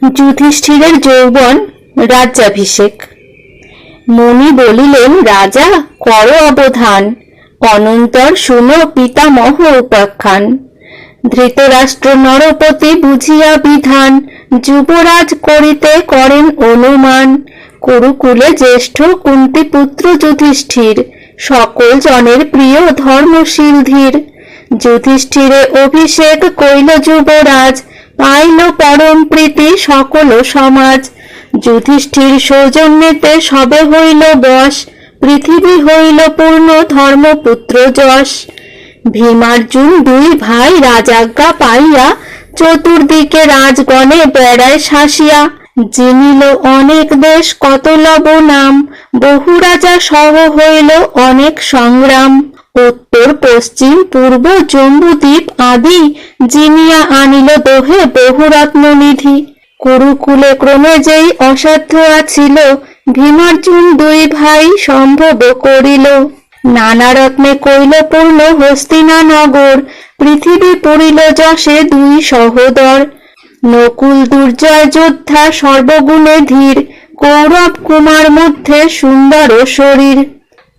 যুধিষ্ঠিরের যৌবন রাজ্যাভিষেক। মুনি বলিলেন, রাজা কর অবধান, অনন্তর শুনো পিতামহ উপাখ্যান। ধৃতরাষ্ট্র নরপতি বুঝিয়া বিধান, যুবরাজ করিতে করেন অনুমান। কুরুকুলে জ্যেষ্ঠ কুন্তিপুত্র যুধিষ্ঠির, সকল জনের প্রিয় ধর্মশীল ধীর। যুধিষ্ঠিরে অভিষেক কইল যুবরাজ, পাইল পরম প্রীতি সকল সমাজ। যুধিষ্ঠির সৌজন্যেতে সবে হইল বশ, পৃথিবী হইল পূর্ণ ধর্মপুত্র যশ। ভীমার্জুন দুই ভাই রাজাজ্ঞা পাইয়া, চতুর্দিকে রাজগণে বেড়ায় শাসিয়া। জিনিল অনেক দেশ কত লব নাম, বহু রাজা সহ হইল অনেক সংগ্রাম। উত্তর পশ্চিম পূর্ব জম্বুদ্বীপ আদি, জিনিয়া আনিল দোহে বহু রত্ননিধি। কুরুকুলে ক্রমে যেই অসাধ্য আছিল, ভীমার্জুন দুই ভাই সম্ভব করিল। নানা রত্নে কইল পূর্ণ হস্তিনা নগর, পৃথিবী পড়িল যশে দুই সহোদর। নকুল দুর্জয় যোদ্ধা সর্বগুণে ধীর, কৌরব কুমার মধ্যে সুন্দর শরীর।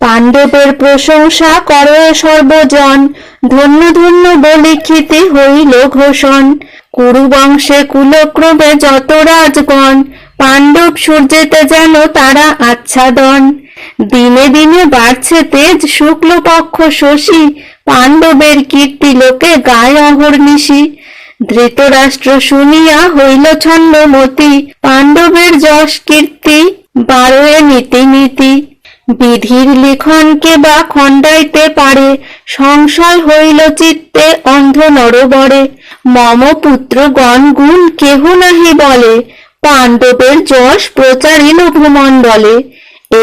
পাণ্ডবের প্রশংসা করে সর্বজন, ধন্য ধন্য বলি খ্যাতি হইল ঘোষণ। কুরুবংশে কুলক্রমে যত রাজগণ, পাণ্ডব সূর্যেতে যেন তারা আচ্ছাদন। দিনে দিনে বাড়ছে তেজ শুক্লপক্ষ শশী, পাণ্ডবের কীর্তি লোকে গায় অহর্নিশি। ধৃতরাষ্ট্র শুনিয়া হইল ছন্নমতি, পাণ্ডবের যশ কীর্তি বারোয় নীতি নীতি। বিধির লিখনকে বা খণ্ডাইতে পারে, সংশয় হইল চিত্তে অন্ধ নরবরে। মম পুত্রগণ গুণ কেহ নাহি বলে, পাণ্ডবের যশ প্রচারিল ভূমণ্ডলে।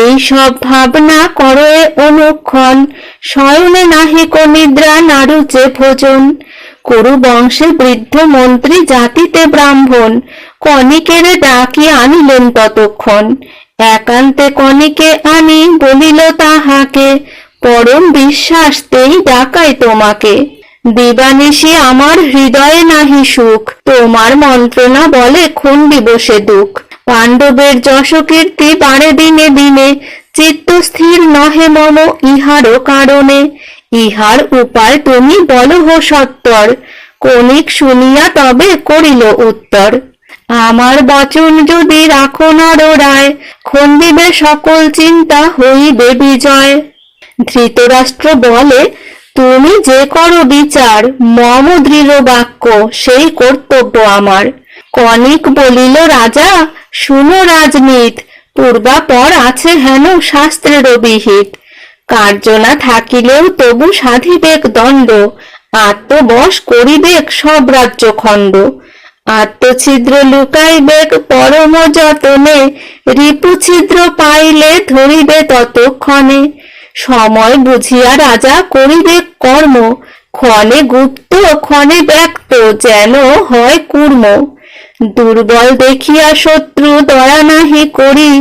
এই সব ভাবনা করয়ে অনুক্ষণ, শয়নে নাহিক নিদ্রা নারুচে ভোজন। কুরু বংশে বৃদ্ধ মন্ত্রী জাতিতে ব্রাহ্মণ, কণিকেরে ডাকি আনিলেন ততক্ষণ। একান্তে কণিকে আনি বলিল তাহাকে, পরম বিশ্বাস তেই ডাকাই তোমাকে। দিবানিশি আমার হৃদয়ে নাহি সুখ, তোমার মন্ত্রণা বলে খণ্ডিব সে দুঃখ। পাণ্ডবের যশ কীর্তি বাড়ে দিনে দিনে, চিত্ত স্থির নহে মম ইহারও কারণে। ইহার উপায় তুমি বলহ সত্বর, কণিক শুনিয়া তবে করিল উত্তর। আমার বচন যদি রাখো নররায়, খণ্ডিবে সকল চিন্তা হইবে বিজয়। ধৃতরাষ্ট্র বলে, তুমি যে করো বিচার, মম দৃঢ় বাক্য সেই কর্তব্য আমার। কণিক বলিল, রাজা শুনো রাজনীত, পূর্বাপর আছে হেন শাস্ত্রের বিহিত। কার্য না থাকিলেও তবু সাধিবেক দণ্ড, আত্মবশ করিবেক সব রাজ্য খণ্ড। আত্মছিদ্র লুকাইবেক পরম যতনে, রিপু ছিদ্র পাইলে ধরিবে ততক্ষণে। সময় বুঝিয়া রাজা করিবেক কর্ম, ক্ষণে গুপ্ত ক্ষণে ব্যক্ত যেন হয় কূর্ম। দুর্বল দেখিয়া শত্রু দয়া নাহি করি,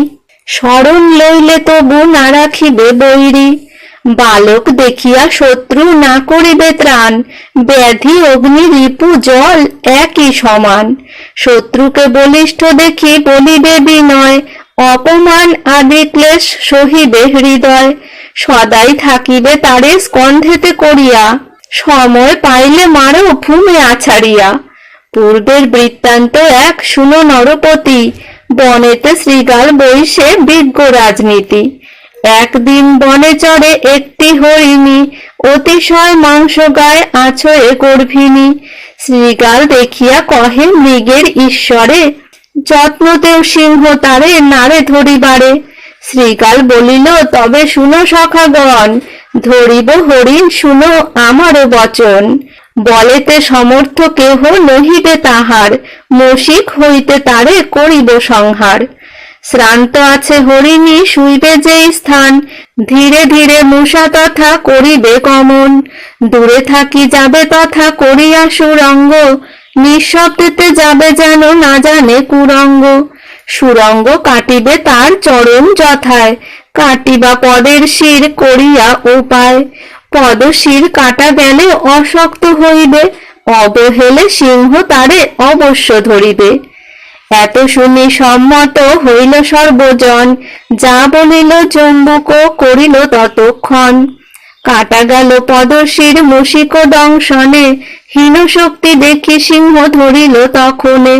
স্মরণ লইলে তবু না রাখিবে বৈরী। বালক দেখিয়া শত্রু না করিবে ত্রাণ, ব্যাধি অগ্নি রিপু জল একই সমান। শত্রুকে বলিষ্ঠ দেখি বলিবে বিনয়, অপমান আদি ক্লেশ সহিবে হৃদয়। সদাই থাকিবে তারে স্কন্ধেতে করিয়া, সময় পাইলে মারো ভূমে আছাড়িয়া। পূর্বের বৃত্তান্ত এক শুনো নরপতি, বনেতে শৃগাল বৈশে বিজ্ঞ রাজনীতি। একদিন বনে চড়ে একটি হরিণী, অতিশয় মাংস গায়ে আছয়ে গর্ভিণী। শৃগাল দেখিয়া কহে মৃগের ঈশ্বরে, যত্নতেও সিংহ তারে নারে ধরিবারে। শৃগাল বলিল, তবে শুনো সখাগণ, ধরিব হরিণ শুনো আমারও বচন। বলেতে সমর্থ কেহ নহিবে তাহার, মশিক হইতে তারে করিব সংহার। শ্রান্ত আছে হরিণী শুইবে যেই স্থান, ধীরে ধীরে মূষা তথা করিবে গমন। দূরে থাকি যাবে তথা করিয়া সুরঙ্গ, নিঃশব্দেতে যাবে যেন না জানে কুরঙ্গ। সুরঙ্গ কাটিবে তার চরণ যথায়, কাটিবা পদের শির করিয়া উপায়। পদ শির কাটা গেলে অশক্ত হইবে, অবহেলে সিংহ তারে অবশ্য ধরিবে। এত শুনি সম্মত হইল সর্বজন, যা বলিল জম্বুক করিল ততক্ষণ। কাটা গেল পদশির মুশিক দংশনে, হীন শক্তি দেখি সিংহ ধরিল তখনে।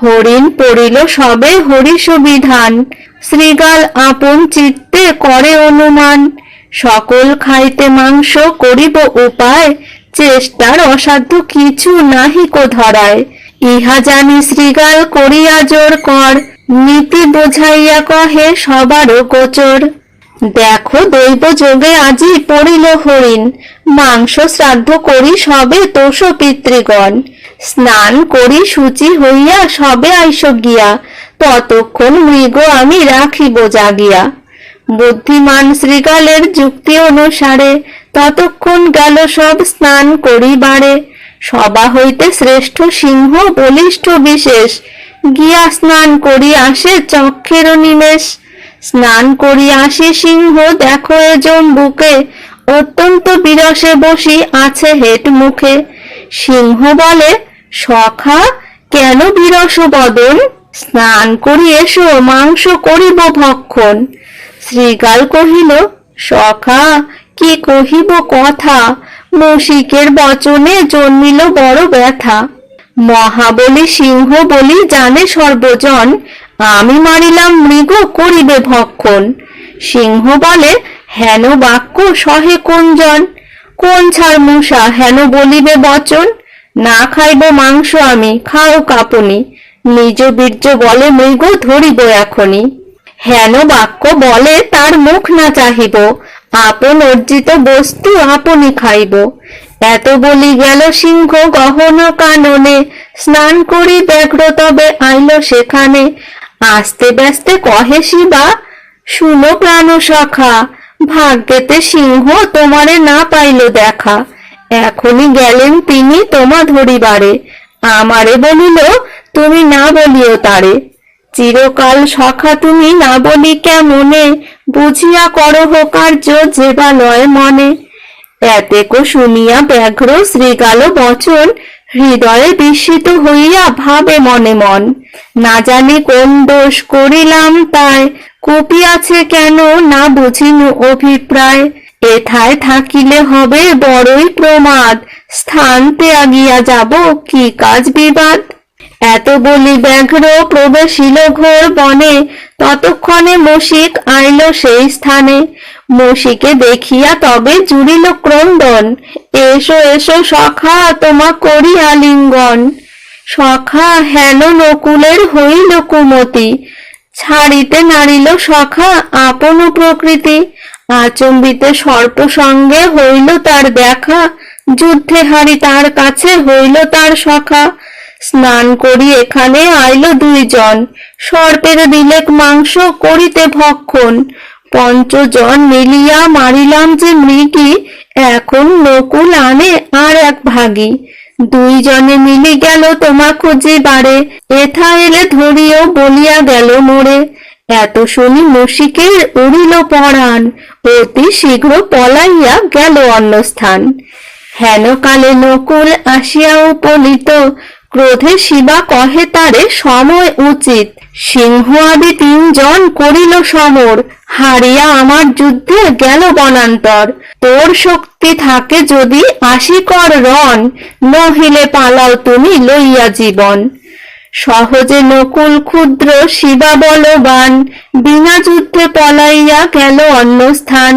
হরিণ পড়িল সবে হরিষ বিধান, শৃগাল আপন চিত্তে করে অনুমান। সকল খাইতে মাংস করিব উপায়, চেষ্টার অসাধ্য কিছু নাহিকো ধরায়। ইহা জানি শৃগাল করিয়া জোর কর, নীতি বোঝাইয়া কহে সবারও গোচর। দেখো দৈব যোগে আজি পড়িল হরিণ, মাংস শ্রাদ্ধ করি সবে তোষ পিতৃগণ। স্নান করি শুচি হইয়া সবে আইস গিয়া, ততক্ষণ মৃগ আমি রাখিব জাগিয়া। বুদ্ধিমান শৃগালের যুক্তি অনুসারে, ততক্ষণ গেল সব স্নান করিবারে। সবা হইতে শ্রেষ্ঠ সিংহ বলিষ্ঠ বিশেষ, গিয়া স্নান করি আসে চক্ষের নিমেষ। স্নান করি আসি সিংহ দেখো এ জম্বুকে, অত্যন্ত বিরসে বসি আছে হেট মুখে। সিংহ বলে, সখা কেন বিরস বদন, স্নান করি এসো মাংস করিব ভক্ষণ। শৃগাল কহিল, সখা কি কহিব কথা, মুশিকের বচনে জন্মিল বড় ব্যথা। মহাবলী সিংহ বলি জানে সর্বজন, আমি মারিলাম মৃগ করিবে ভক্ষণ। সিংহ বলে, হেন বাক্য সহে কোনজন, কোন ছাড় মূষা হেন বলিবে বচন। না খাইব মাংস আমি, খাও কাপুনি, নিজ বীর্য বলে মৃগ ধরিব এখনি। হেন বাক্য বলে তার মুখ না চাহিব, আপন অর্জিত বস্তু আপনি খাইব। এত বলি গেল সিংহ গহন কাননে, স্নান করি ব্যাঘ্র তবে আইল সেখানে। আস্তে ব্যস্তে কহে শিবা, শুনো প্রাণ সখা, ভাগ্যেতে সিংহ তোমারে না পাইল দেখা। এখনই গেলেন তিনি তোমা ধরিবারে, আমারে বলিল তুমি না বলিও তারে। চিরকাল সখা তুমি না বলি কেমনে, বুঝিয়া করহ কার্য যেবা লয় মনে। এতেকো শুনিয়া ব্যাঘ্র শৃগাল বচন, হৃদয়ে বিস্মিত হইয়া ভাবে মনে মন। না জানি কোন দোষ করিলাম তাই, কুপিয়াছে কেন না বুঝিনু অভিপ্রায়। এথায় থাকিলে হবে বড়ই প্রমাদ, স্থান ত্যাগিয়া যাব কি কাজ বিবাদ। এত বলি ব্যাঘ্র প্রবেশিল ঘোর বনে, ততক্ষণে মুশিক আইল সেই স্থানে। মুশিকে দেখিয়া তবে জুড়িল ক্রন্দন, এসো এসো সখা তোমা করি আলিঙ্গন। সখা হেন নকুলের হইল কুমতি, ছাড়িতে নারিল সখা আপন প্রকৃতি। আচম্বিতে সর্প সঙ্গে হইল তার দেখা, যুদ্ধে হারি তার কাছে হইল তার সখা। স্নান করি এখানে আইল দুইজন, সর্পের দিলেক মাংস করিতে ভক্ষণ। পঞ্চজন মিলিয়া মারিলাম যে মৃগী, এখন নকুল আনে আর এক ভাগী। দুইজনে মিলি গেল তোমা খুঁজিবারে, এথা এলে ধরিও বলিয়া গেল মোরে। এত শুনি মুশিকের উড়িল পরাণ, অতি শীঘ্র পলাইয়া গেল অন্যস্থান। হেন কালে নকুল আসিয়া উপনীত, ক্রোধে শিবা কহে তারে সময় উচিত। সিংহ আদি তিনজন করিল সমর, হারিয়া আমার যুদ্ধে গেল বনান্তর। তোর শক্তি থাকে যদি আসি কর রণ, নহিলে পালাও তুমি লইয়া জীবন। সহজে নকুল ক্ষুদ্র শিবা বলবান, বিনা যুদ্ধে পলাইয়া গেল অন্যস্থান।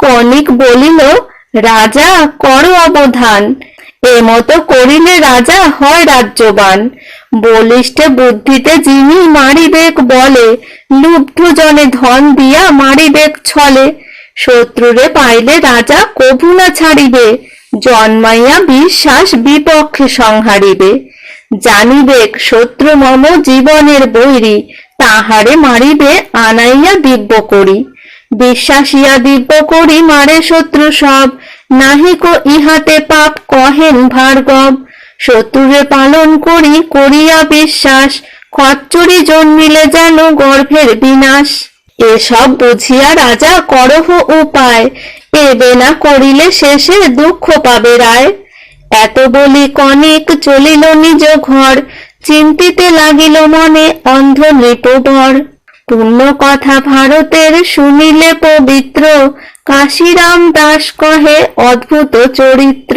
কনিক বলিল, রাজা কর অবধান, এমতো করিলে রাজা হয় রাজ্যবান। বলিষ্ঠে বুদ্ধিতে যিনি মারিবেক বলে, লুব্ধ জনে ধন দিয়া মারিবেক ছলে। শত্রুরে পাইলে রাজা কভু না ছাড়িবে, জন্মাইয়া বিশ্বাস বিপক্ষে সংহারিবে। জানিবেক শত্রু মম জীবনের বৈরী, তাহারে মারিবে আনাইয়া দিব্য করি। বিশ্বাসিয়া দিব্য করি মারে শত্রু সব, নাহিকো ইহাতে পাপ কহেন ভার্গব। শত্রুরে পালন করি করিয়া বিশ্বাস, খচ্চরি জন্মিলে যেন গর্ভের বিনাশ। এসব বুঝিয়া রাজা করহ উপায়, এবে না করিলে শেষে দুঃখ পাবে রায়। এত বলি কনিক চলিল নিজ ঘর, চিন্তিতে লাগিল মনে অন্ধ নৃপবর। পূর্ণ কথা ভারতের শুনিলে পবিত্র, কাশিরাম দাস কহে অদ্ভুত চরিত্র।